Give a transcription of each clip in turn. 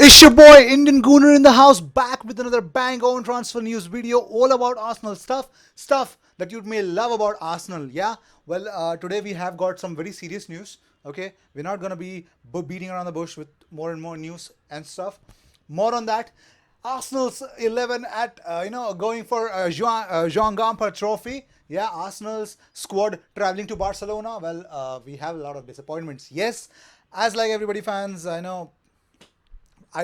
It's your boy Indian Gooner in the house, back with another bang on transfer news video all about Arsenal stuff that you may love about Arsenal. Yeah, well, today we have got some very serious news. Okay, we're not gonna be beating around the bush with more and more news and stuff. More on that. Arsenal's 11 at going for Jean Gamper Trophy. Yeah, Arsenal's squad traveling to Barcelona. Well, we have a lot of disappointments. Yes, as like everybody fans, I know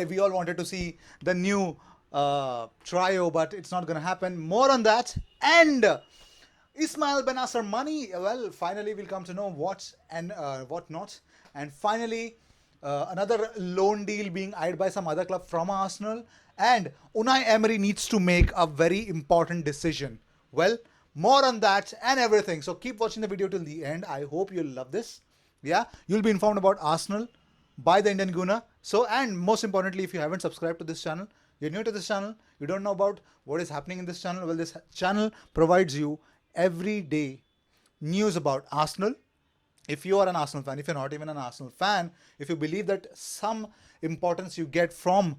we all wanted to see the new trio, but it's not going to happen. More on that. And Ismail Benasser money. Well, finally we'll come to know what and what not. And finally, another loan deal being eyed by some other club from Arsenal. And Unai Emery needs to make a very important decision. Well, more on that and everything. So keep watching the video till the end. I hope you'll love this. Yeah, you'll be informed about Arsenal by the Indian Gooner. So, and most importantly, if you haven't subscribed to this channel, you're new to this channel, you don't know about what is happening in this channel, well, this channel provides you everyday news about Arsenal. If you are an Arsenal fan, if you're not even an Arsenal fan, if you believe that some importance you get from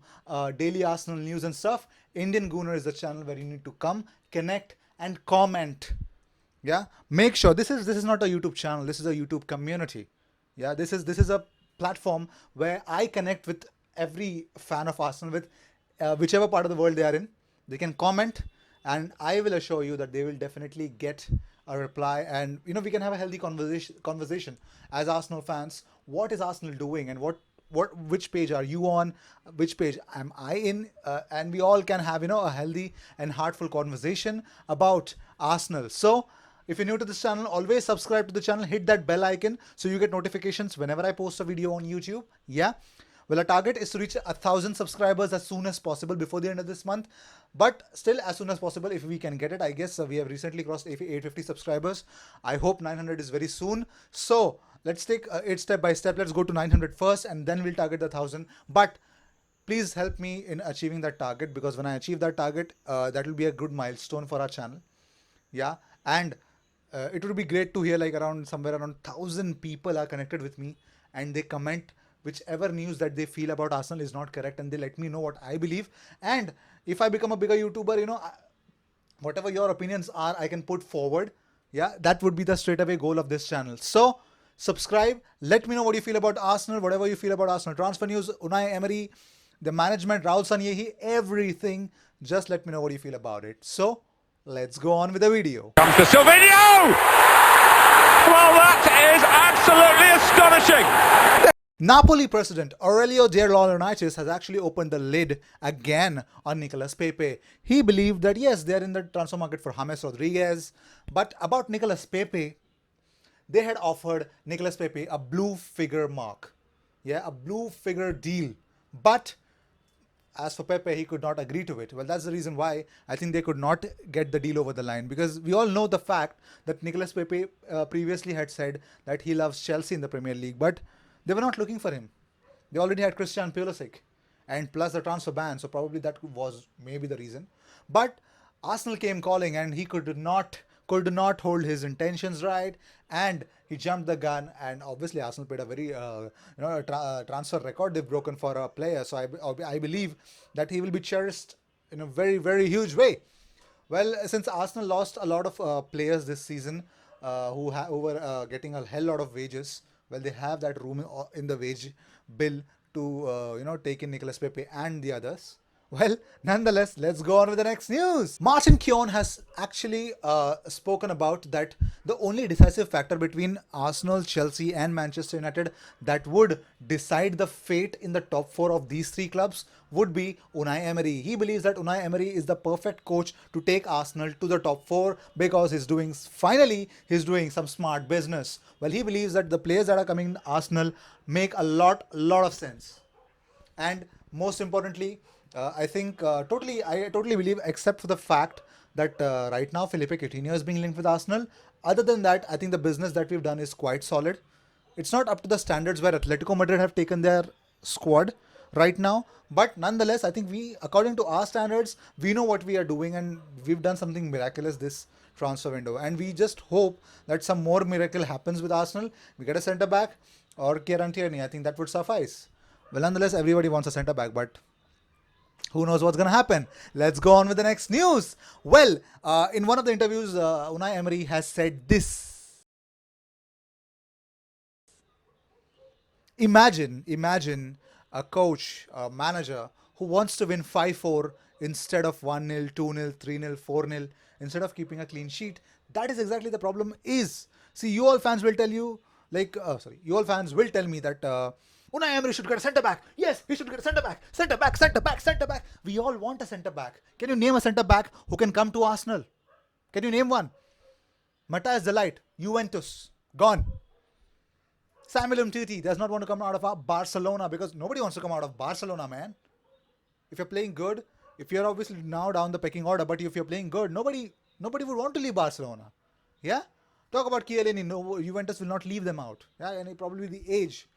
daily Arsenal news and stuff, Indian Gooner is the channel where you need to come, connect and comment. Yeah, make sure this is not a YouTube channel, this is a YouTube community. Yeah, this is a platform where I connect with every fan of Arsenal, with whichever part of the world they are in. They can comment, and I will assure you that they will definitely get a reply, and we can have a healthy conversation as Arsenal fans. What is Arsenal doing, and which page are you on? Which page am I in? And we all can have a healthy and heartful conversation about Arsenal. So if you're new to this channel, always subscribe to the channel, hit that bell icon so you get notifications whenever I post a video on YouTube. Yeah. Well, our target is to reach 1,000 subscribers as soon as possible before the end of this month. But still, as soon as possible, if we can get it, I guess we have recently crossed 850 subscribers. I hope 900 is very soon. So let's take it step by step. Let's go to 900 first, and then we'll target the 1,000. But please help me in achieving that target, because when I achieve that target, that will be a good milestone for our channel. Yeah. And it would be great to hear, like, somewhere around 1,000 people are connected with me, and they comment whichever news that they feel about Arsenal is not correct, and they let me know what I believe. And if I become a bigger YouTuber, whatever your opinions are, I can put forward. Yeah, that would be the straight away goal of this channel. So subscribe, let me know what you feel about Arsenal, whatever you feel about Arsenal transfer news, Unai Emery, the management, Raul Sanyehi, everything. Just let me know what you feel about it. So let's go on with the video. Comes to Silvino! Well, that is absolutely astonishing. Napoli president Aurelio De Laurentiis has actually opened the lid again on Nicolas Pepe. He believed that yes, they're in the transfer market for James Rodriguez, but about Nicolas Pepe, they had offered Nicolas Pepe a blue figure mark. Yeah, a blue figure deal. But as for Pepe, he could not agree to it. Well, that's the reason why I think they could not get the deal over the line, because we all know the fact that Nicolas Pepe previously had said that he loves Chelsea in the Premier League, but they were not looking for him. They already had Christian Pulisic, and plus the transfer ban, so probably that was maybe the reason. But Arsenal came calling, and he could not hold his intentions right, and he jumped the gun. And obviously Arsenal paid a very transfer record they've broken for a player, so I believe that he will be cherished in a very, very huge way. Well, since Arsenal lost a lot of players this season who were getting a hell lot of wages, well, they have that room in the wage bill to take in Nicolas Pepe and the others. Well, nonetheless, let's go on with the next news. Martin Keown has actually spoken about that the only decisive factor between Arsenal, Chelsea and Manchester United that would decide the fate in the top four of these three clubs would be Unai Emery. He believes that Unai Emery is the perfect coach to take Arsenal to the top four, because he's doing some smart business. Well, he believes that the players that are coming to Arsenal make a lot of sense. And most importantly, I totally believe, except for the fact that right now Felipe Coutinho is being linked with Arsenal. Other than that, I think the business that we've done is quite solid. It's not up to the standards where Atletico Madrid have taken their squad right now, but nonetheless, I think according to our standards, we know what we are doing, and we've done something miraculous this transfer window, and we just hope that some more miracle happens with Arsenal. We get a centre back or Kieran Tierney. I think that would suffice. Well, nonetheless, everybody wants a centre back, but who knows what's going to happen? Let's go on with the next news. Well, in one of the interviews, Unai Emery has said this. Imagine a coach, a manager who wants to win 5-4 instead of 1-0, 2-0, 3-0, 4-0, instead of keeping a clean sheet. That is exactly the problem is. See, you all fans will tell you, you all fans will tell me that Unai Emery should get a centre back. Yes, he should get a centre back. Centre back, centre back, centre back. We all want a centre back. Can you name a centre back who can come to Arsenal? Can you name one? Matthias de Ligt, Juventus, gone. Samuel Umtiti does not want to come out of Barcelona because nobody wants to come out of Barcelona, man. If you're playing good, if you're obviously now down the pecking order, but if you're playing good, nobody would want to leave Barcelona. Yeah? Talk about Keown, no, Juventus will not leave them out. Yeah, and probably the age.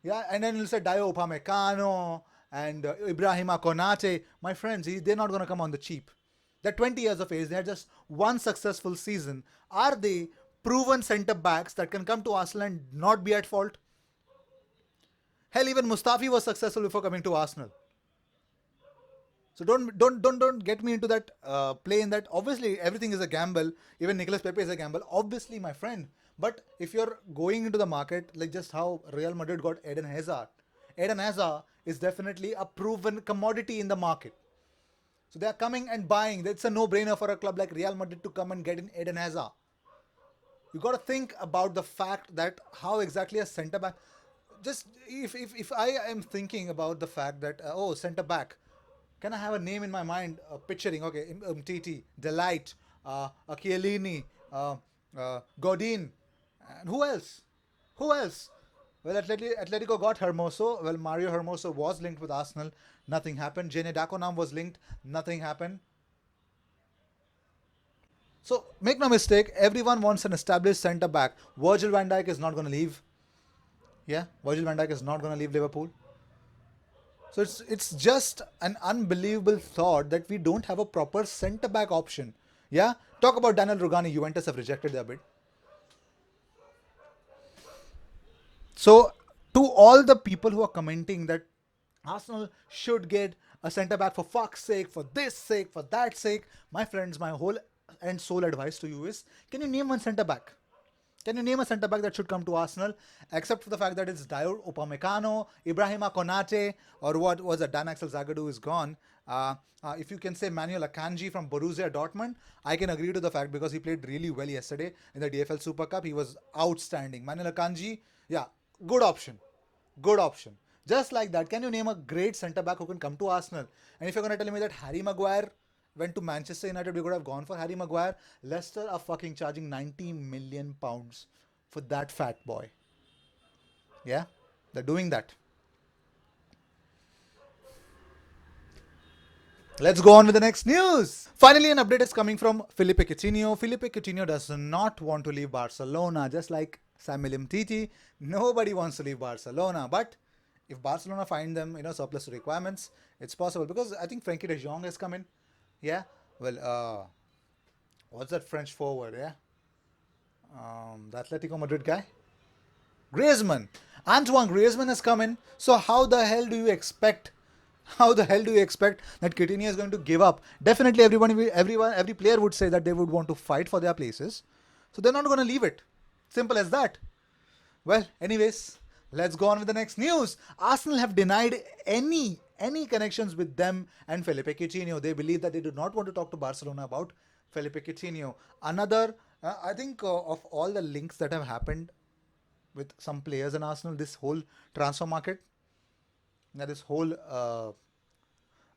Yeah, and then you'll say Dio Upamecano and Ibrahima Konate. My friends, they're not going to come on the cheap. They're 20 years of age. They had just one successful season. Are they proven centre backs that can come to Arsenal and not be at fault? Hell, even Mustafi was successful before coming to Arsenal. So don't get me into that play in that. Obviously, everything is a gamble. Even Nicolas Pepe is a gamble. Obviously, my friend. But if you're going into the market, like just how Real Madrid got Eden Hazard is definitely a proven commodity in the market. So they are coming and buying. It's a no-brainer for a club like Real Madrid to come and get in Eden Hazard. You got to think about the fact that how exactly a centre back. Just if I am thinking about the fact that centre back, can I have a name in my mind? Picturing Umtiti, de Ligt, Chiellini, Godin, and who else? Well, Atletico got Hermoso. Well, Mario Hermoso was linked with Arsenal. Nothing happened. Jene Dakonam was linked. Nothing happened. So, make no mistake, everyone wants an established centre back. Virgil van Dijk is not going to leave. Yeah, Virgil van Dijk is not going to leave Liverpool. So, it's just an unbelievable thought that we don't have a proper centre back option. Yeah, talk about Daniel Rugani. Juventus have rejected their bid. So, to all the people who are commenting that Arsenal should get a centre back for fuck's sake, for this sake, for that sake, my friends, my whole and sole advice to you is, can you name one centre back? Can you name a centre back that should come to Arsenal, except for the fact that it's Dio Upamecano, Ibrahima Konate, or what was it? Dan Axel Zagadou is gone. If you can say Manuel Akanji from Borussia Dortmund, I can agree to the fact because he played really well yesterday in the DFL Super Cup. He was outstanding. Manuel Akanji, yeah, good option. Good option. Just like that, can you name a great centre back who can come to Arsenal? And if you're going to tell me that Harry Maguire went to Manchester United, we could have gone for Harry Maguire. Leicester are fucking charging £90 million for that fat boy. Yeah, they're doing that. Let's go on with the next news. Finally, an update is coming from Felipe Coutinho. Felipe Coutinho does not want to leave Barcelona, just like Samuel Umtiti. Nobody wants to leave Barcelona, but if Barcelona find them, surplus requirements, it's possible because I think Frenkie de Jong has come in. Yeah, well, what's that French forward? Yeah, the Atletico Madrid guy, Griezmann. Antoine Griezmann has come in. So how the hell do you expect? that Coutinho is going to give up? Definitely, every player would say that they would want to fight for their places. So they're not going to leave it. Simple as that. Well, anyways, let's go on with the next news. Arsenal have denied any connections with them and Felipe Coutinho. They believe that they do not want to talk to Barcelona about Felipe Coutinho. Another, I think of all the links that have happened with some players in Arsenal, this whole transfer market, this whole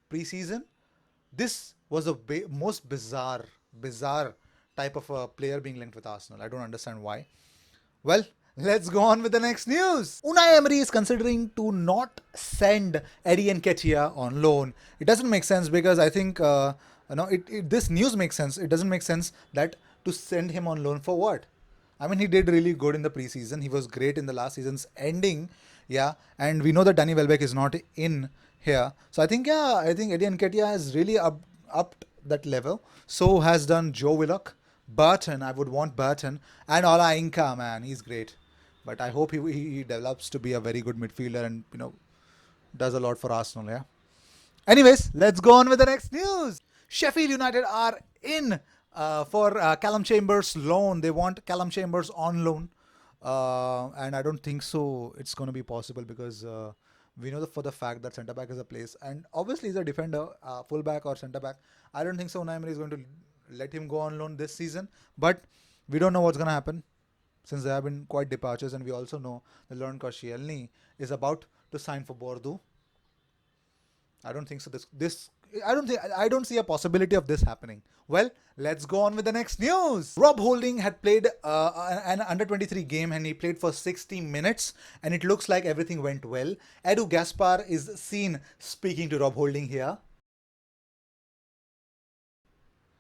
pre-season, this was the most bizarre type of a player being linked with Arsenal. I don't understand why. Well, let's go on with the next news. Unai Emery is considering to not send Eddie Nketiah on loan. It doesn't make sense because I think this news makes sense. It doesn't make sense that to send him on loan for what? I mean, he did really good in the preseason. He was great in the last season's ending. Yeah, and we know that Danny Welbeck is not in here. So I think Eddie Nketiah has really upped that level. So has done Joe Willock. Burton, I would want Burton. And Ola Inca, man, he's great. But I hope he develops to be a very good midfielder and, does a lot for Arsenal, yeah. Anyways, let's go on with the next news. Sheffield United are in for Calum Chambers loan. They want Calum Chambers on loan, and I don't think so. It's going to be possible because we know for the fact that centre back is a place, and obviously he's a defender, full-back or centre back. I don't think so. Unai Emery is going to let him go on loan this season, but we don't know what's going to happen since there have been quite departures, and we also know that Laurent Koscielny is about to sign for Bordeaux. I don't think so. I don't see a possibility of this happening. Well, let's go on with the next news. Rob Holding had played an under-23 game, and he played for 60 minutes, and it looks like everything went well. Edu Gaspar is seen speaking to Rob Holding here.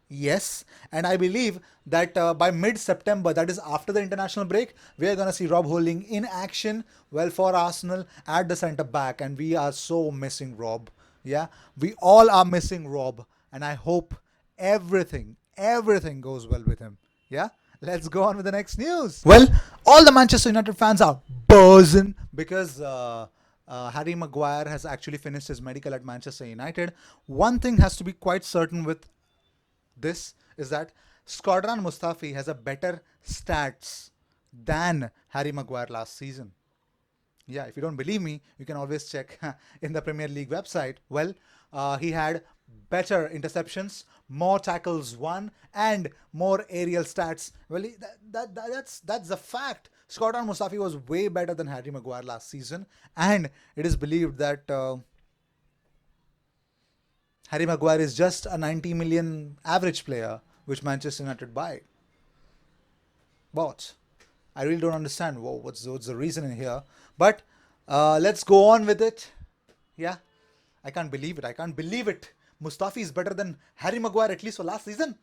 Yes, and I believe that by mid-September, that is after the international break, we are going to see Rob Holding in action, well, for Arsenal at the centre back, and we are so missing Rob. Yeah, we all are missing Rob, and I hope everything goes well with him. Yeah, let's go on with the next news. Well, all the Manchester United fans are buzzing because Harry Maguire has actually finished his medical at Manchester United. One thing has to be quite certain with this is that Squadron Mustafi has a better stats than Harry Maguire last season. Yeah, if you don't believe me, you can always check in the Premier League website. Well, he had better interceptions, more tackles won, and more aerial stats. Well, that's the fact. Squadron Mustafi was way better than Harry Maguire last season, and it is believed that Harry Maguire is just a 90 million average player, which Manchester United buy. But I really don't understand what's the reason in here. But let's go on with it. Yeah, I can't believe it. Mustafi is better than Harry Maguire, at least for last season.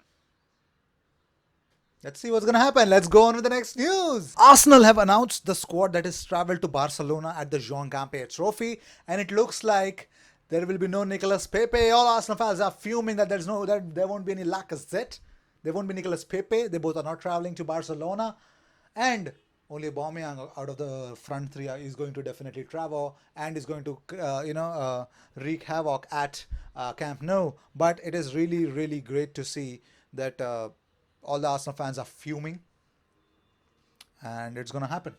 Let's see what's going to happen. Let's go on with the next news. Arsenal have announced the squad that is traveled to Barcelona at the Joan Gamper Trophy, and it looks like there will be no Nicolas Pepe. All Arsenal fans are fuming that there won't be any Lacazette. There won't be Nicolas Pepe. They both are not traveling to Barcelona, and only Aubameyang out of the front three is going to definitely travel and is going to wreak havoc at Camp Nou. But it is really, really great to see that all the Arsenal fans are fuming, and it's going to happen.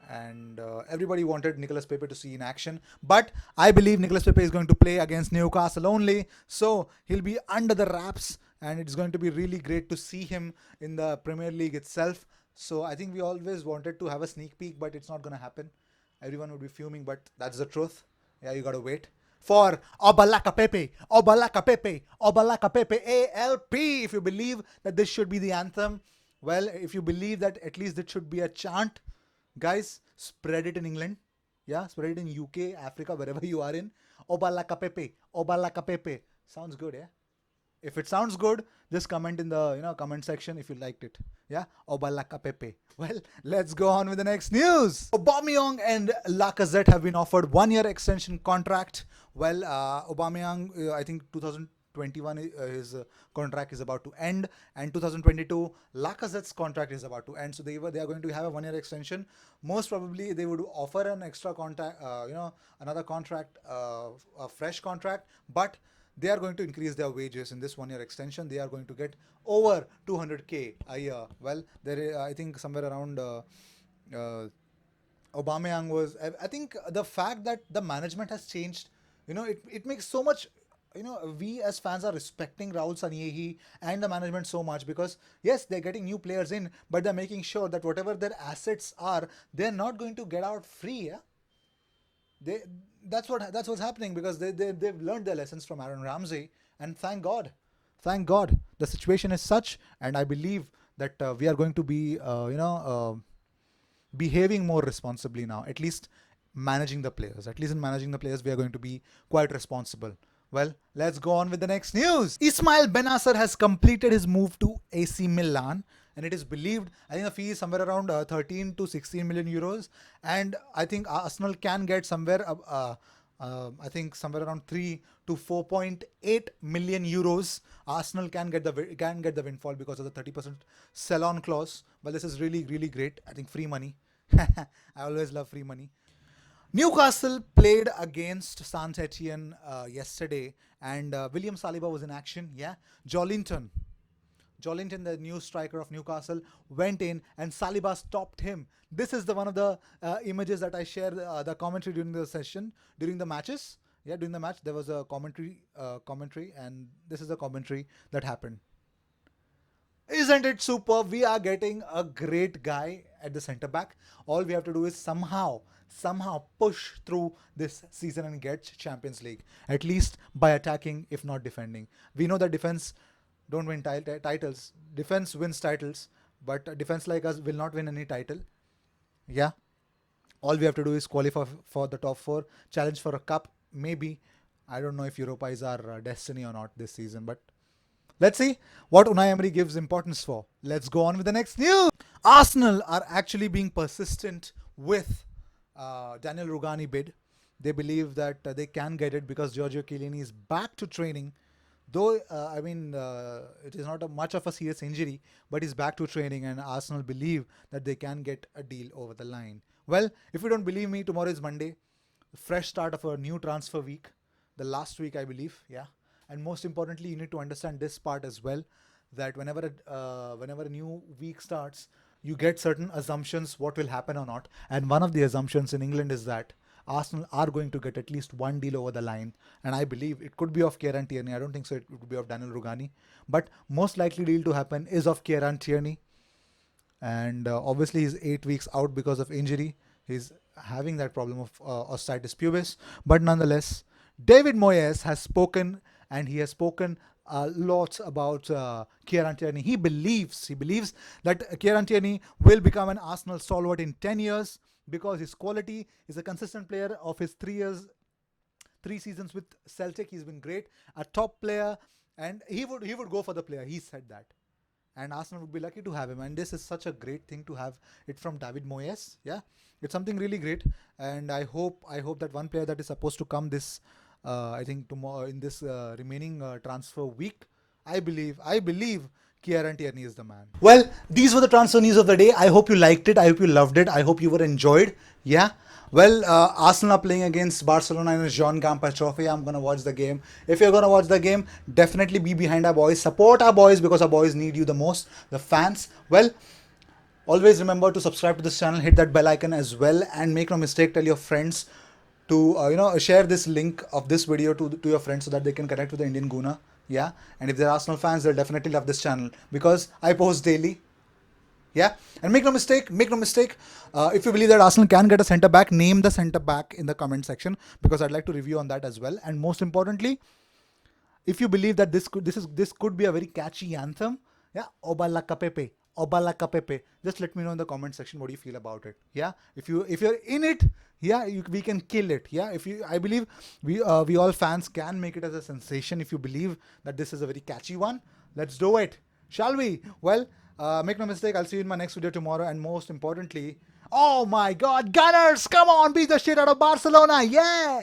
And everybody wanted Nicolas Pepe to see in action, but I believe Nicolas Pepe is going to play against Newcastle only, so he'll be under the wraps, and it's going to be really great to see him in the Premier League itself. So I think we always wanted to have a sneak peek, but it's not going to happen. Everyone would be fuming, but that's the truth. Yeah, you got to wait for Obalaka Pepe, Obalaka Pepe, Obalaka Pepe, ALP. If you believe that this should be the anthem, well, if you believe that at least it should be a chant, guys, spread it in England. Yeah, spread it in UK, Africa, wherever you are in. Obalaka Pepe, Obalaka Pepe. Sounds good, yeah? If it sounds good, just comment in the comment section if you liked it. Yeah, Obalaka Pepe. Well, let's go on with the next news. Aubameyang and Lacazette have been offered 1-year extension contract. Well, Aubameyang, I think 2021 his contract is about to end, and 2022 Lacazette's contract is about to end. So they are going to have a 1-year extension. Most probably they would offer an extra contract, another contract, a fresh contract, but they are going to increase their wages in this 1-year extension. They are going to get over 200k a year. Well, there is, I think somewhere around Aubameyang was. I think the fact that the management has changed, it makes so much. We as fans are respecting Raul Sanyehi and the management so much because yes, they're getting new players in, but they're making sure that whatever their assets are, they're not going to get out free. Yeah, that's what's happening because they've learned their lessons from Aaron Ramsey, and thank God, the situation is such, and I believe that we are going to be behaving more responsibly now. At least managing the players. At least in managing the players, we are going to be quite responsible. Well, let's go on with the next news. Ismail Bennacer has completed his move to AC Milan, and it is believed, I think the fee is somewhere around 13 to 16 million euros, and I think Arsenal can get somewhere, I think somewhere around 3 to 4.8 million euros. Arsenal can get the windfall because of the 30% sell-on clause. Well, this is really, really great. I think free money. I always love free money. Newcastle played against Saint Etienne yesterday, and William Saliba was in action. Yeah, Jolinton, the new striker of Newcastle, went in and Saliba stopped him. This is the one of the images that I share the commentary during the session, during the matches. Yeah, during the match there was a commentary, and this is the commentary that happened. Isn't it super? We are getting a great guy at the center back. All we have to do is somehow push through this season and get Champions League, at least by attacking, if not defending. We know that defense don't win titles. Defense wins titles, but a defense like us will not win any title. Yeah, all we have to do is qualify for the top four, challenge for a cup. Maybe, I don't know if Europa is our destiny or not this season, but let's see what Unai Emery gives importance for. Let's go on with the next news. Arsenal are actually being persistent with Daniel Rugani bid. They believe that they can get it because Giorgio Chiellini is back to training. Though, it is not much of a serious injury, but he's back to training, and Arsenal believe that they can get a deal over the line. Well, if you don't believe me, tomorrow is Monday, fresh start of a new transfer week, the last week, I believe. Yeah. And most importantly, you need to understand this part as well, that whenever a new week starts, you get certain assumptions what will happen or not. And one of the assumptions in England is that Arsenal are going to get at least one deal over the line. And I believe it could be of Kieran Tierney. I don't think so it would be of Daniel Rugani. But most likely deal to happen is of Kieran Tierney. And obviously he's 8 weeks out because of injury. He's having that problem of osteitis pubis. But nonetheless, David Moyes has spoken, and he has spoken lots about Kieran Tierney. He believes that Kieran Tierney will become an Arsenal stalwart in 10 years because his quality is a consistent player of his 3 seasons with Celtic. He's been great, a top player, and he would go for the player. He said that. And Arsenal would be lucky to have him. And this is such a great thing to have it from David Moyes. Yeah, it's something really great. And I hope that one player that is supposed to come this, I think tomorrow in this remaining transfer week, I believe Kieran Tierney is the man. Well, these were the transfer news of the day. I hope you liked it. I hope you loved it. I hope you were enjoyed. Yeah. Well, Arsenal are playing against Barcelona in the Jean Gamper Trophy. I'm going to watch the game. If you're going to watch the game, definitely be behind our boys. Support our boys because our boys need you the most, the fans. Well, always remember to subscribe to this channel, hit that bell icon as well, and make no mistake, tell your friends to share this link of this video to your friends so that they can connect with the Indian Gooner. Yeah, and if they're Arsenal fans, they'll definitely love this channel because I post daily. Yeah, and make no mistake, if you believe that Arsenal can get a centre back, name the centre back in the comment section because I'd like to review on that as well. And most importantly, if you believe that this could be a very catchy anthem, yeah, Obalaka Pepe, Pepe, just let me know in the comment section what you feel about it. Yeah, if you're in it, yeah, we can kill it. Yeah, I believe we all fans can make it as a sensation. If you believe that this is a very catchy one, let's do it, shall we? Well, make no mistake, I'll see you in my next video tomorrow. And most importantly, oh my God, Gunners, come on, beat the shit out of Barcelona, yeah!